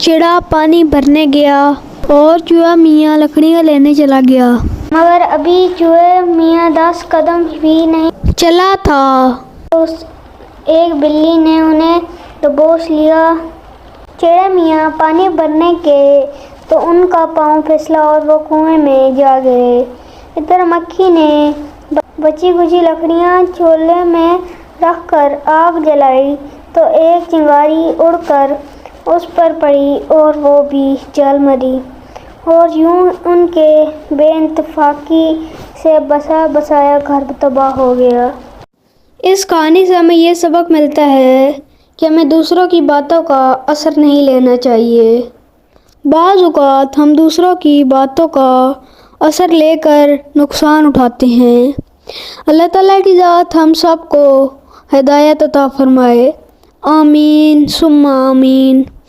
चिड़ा पानी भरने गया और चूहा मियाँ लकड़ियाँ लेने चला गया, मगर अभी चूहे मियाँ 10 कदम भी नहीं चला था। उस एक बिल्ली ने उन्हें दबोच लिया। चिड़े मियाँ पानी भरने गए तो उनका पाँव फिसला और वो कुएं में जा गिरे। इधर मक्खी ने बची खुची लकड़ियाँ चूल्हे में रखकर आग जलाई तो एक चिंगारी उड़कर उस पर पड़ी और वो भी जल मरी। और यूं उनके बेइंतफाकी से बसा बसाया घर तबाह हो गया। इस कहानी से हमें ये सबक मिलता है कि हमें दूसरों की बातों का असर नहीं लेना चाहिए। बाज़ औक़ात हम दूसरों की बातों का असर लेकर नुकसान उठाते हैं। अल्लाह ताला की ज़ात हम सबको हिदायत अता फरमाए। आमीन सुम्मा आमीन।